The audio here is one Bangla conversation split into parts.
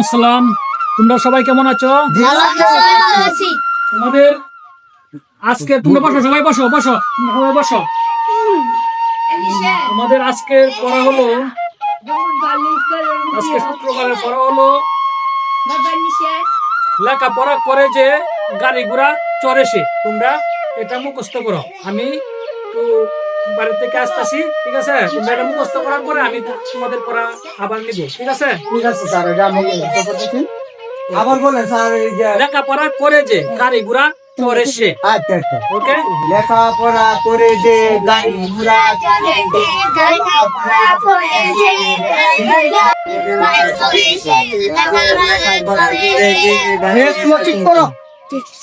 আসসালাম। তোমরা সবাই কেমন আছো? তোমাদের আজকে তোমরা বসো, সবাই বসো বসো সবাই বসো। তোমাদের আজকের পড়া হলো, আজকে শুক্রবারের পড়া হলো লেখাপড়া করে যে গাড়ি ঘোড়া চড়ে সে। তোমরা এটা মুখস্থ করো। আমি তো বাড়ি থেকে আসতেছি, ঠিক আছে? তোমরা এটা মুখস্থ করার পরে আমি তোমাদের পড়া আবার নিব, ঠিক আছে? ঠিক আছে স্যার, এটা আমি মুখস্থ করতেছি। আবার বলেন স্যার। এই যে লেখাপড়া করে যে গাড়ি ঘোড়া চড়ে সে। আচ্ছা আচ্ছা, ওকে? লেখাপড়া করে যে গাড়ি ঘোড়া ঠিক করো।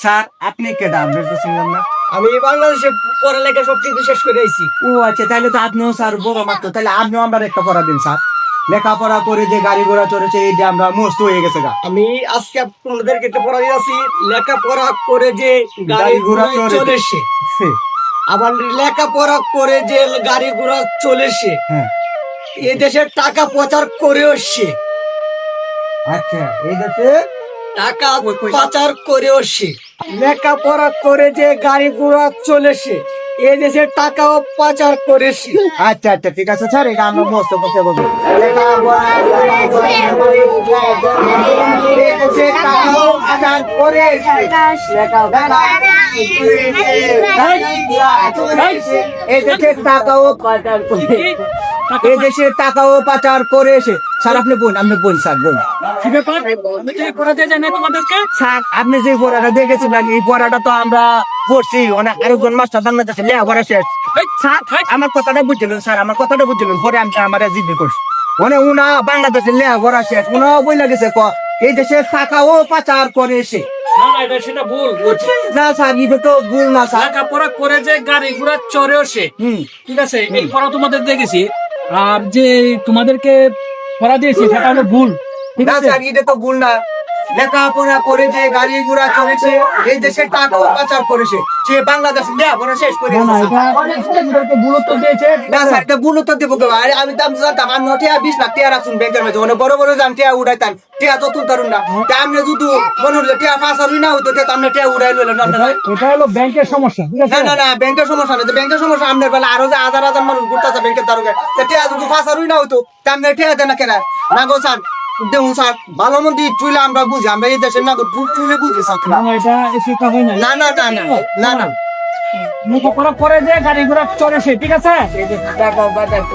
স্যার আপনি কেডা? আমরা তো চিনলাম না। আমি বাংলাদেশে পড়ালেখা সবচেয়ে শেষ করে আইছি। ও আচ্ছা, তাহলে তো আপনিও স্যার বড় মাত্র, তাহলে আপনিও আমরা একটা পড়া দিন স্যার। লেখাপড়া করে যে গাড়ি ঘোড়া চড়েছে, এই যে আমরা মস্ত হয়ে গেছে গা। আমি আজকে আপনাদেরকে একটা পড়া দিয়েছি, লেখাপড়া করে যে গাড়ি গাড়ি ঘোড়া ঘোড়া চলেছে, আবার লেখাপড়া করে যে গাড়ি ঘোড়া চলেছে, হ্যাঁ এই দেশের টাকা পাচার করে আসছে, আচ্ছা, এই যাচ্ছে টাকা পাচার করে আসছে। লেখাপড়া করে যে গাড়ি ঘোড়া চলেছে, এই দেশের টাকাও পাচার করেছে। আচ্ছা আচ্ছা, ঠিক আছে স্যার, এটা আমরা মস্ত করতে বলবো। এই দেশের টাকাও পাচার করে, এই দেশের টাকাও পাচার করেছে। স্যার আপনি বোন, স্যার বোন। কি ব্যাপার? আমি যে পড়া দিয়ে যাই না তোমাদেরকে? স্যার আপনি যে পড়াটা দেখেছিলেন, এই পড়াটা তো আমরা পড়ছি অনেক, আরেকজন মাস্টার বাংলাদেশে লেখাপড়া শেষ। স্যার আমার কথাটা বুঝছিলেন, স্যার আমার কথাটা বুঝছিলেন, পরে আমি আমার জিজ্ঞেস করছি, মানে উনা বাংলাদেশের লেখাপড়া শেষ, উনা বই লাগেছে এই দেশের টাকাও পাচার করেছে। না না, এটা সেটা ভুল বলছি। না স্যার, এটা তো ভুল না স্যার। লেখাপড়া করে যে গাড়ি ঘোড়া চড়েও সে, ঠিক আছে? এই পড়া তোমাদের দেখেছি, আর যে তোমাদেরকে পড়া দিয়েছি সেটা হলো ভুল, ঠিক না আছে? স্যার, এটা তো ভুল না। লেখাপড়া করে যে গাড়ি ঘোড়া চলেছে, এই দেশের টাকাও পাচার করেছে, সে বাংলাদেশের লেখাপড়া শেষ করে না না, এসেছে। এটা তোমাদেরকে ভুল উত্তর দিয়েছে। না স্যার, এটা ভুল উত্তর দেবো কেন? আরে আমি তো জানতাম, আমি 20 লাখ টাকা রাখুন ব্যাংকের মাঝে, অনেক বড় বড় যান টাকা উড়াইতাম, টাকা তো তুলতারুন না। তা আপনি যদি মনে হলো টাকা পাচারই না হইতো, তা আপনি টাকা উড়াই লইলেন আপনারা। এটা হলো ব্যাংকের সমস্যা, ঠিক আছে? না না না, ব্যাংকের সমস্যা নেই, ব্যাংকের সমস্যা আপনার বেলা আরো যে হাজার হাজার মানুষ ঘুরতেছে ব্যাংকের তারুকে, টাকা যদি পাচারই না হইতো, তা আপনি টাকা দেন না কেনা? না গো স্যার, দেখুন স্যার, ভালো মন্দ চুইলে আমরা বুঝি, আমরা এই দেশের নাগরিক চুইলে বুঝি স্যার। না না, এটা সেটা হয় না। না না না না না না, লেখাপড়া করে যে গাড়ি ঘোড়া চড়ে সে, ঠিক আছে?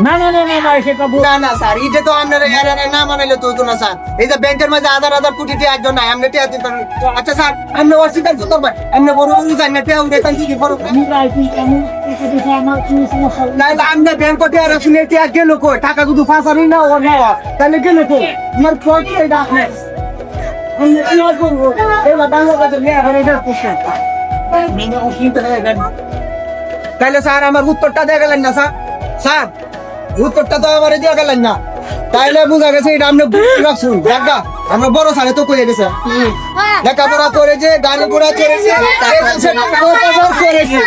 না না না না না, সেটা ভুল। না না স্যার, এটা তো আপনার না মানাইলে তো হইতো না স্যার। এই যে ব্যাংকের মাঝে হাজার হাজার কোটি টাকা একজন নাই, আপনি টাকা দিতেন। আচ্ছা স্যার, আপনি অস্বীকার করতে পারবেন, আপনি বড় বড় জান না টাকা উঠাইতেন কি বড়? আমি রাইটি, আমি এটা দেখে আমার কোনো সমস্যা নেই। না আপনি ব্যাংক টাকা রাখুন, টাকা গেল কই? টাকা যদি ফাঁসারই না ও না, তাহলে গেল কই? আমার ফোন এটা আপনি আমি কি করবো? এবার বাংলাদেশে নিয়ে এখন এটা করছে। তাহলে স্যার আমার উত্তরটা দিয়ে গেলেন না স্যার? স্যার উত্তরটা তো আমার দিয়ে গেলেন না, তাইলে বোঝা গেছে এটা আপনি রাখুন। দেখা আমরা বড় স্যারে তো কয়ে গেছে, লেখাপড়া করে যে গাড়ি ঘোড়া চড়েছে, করেছে।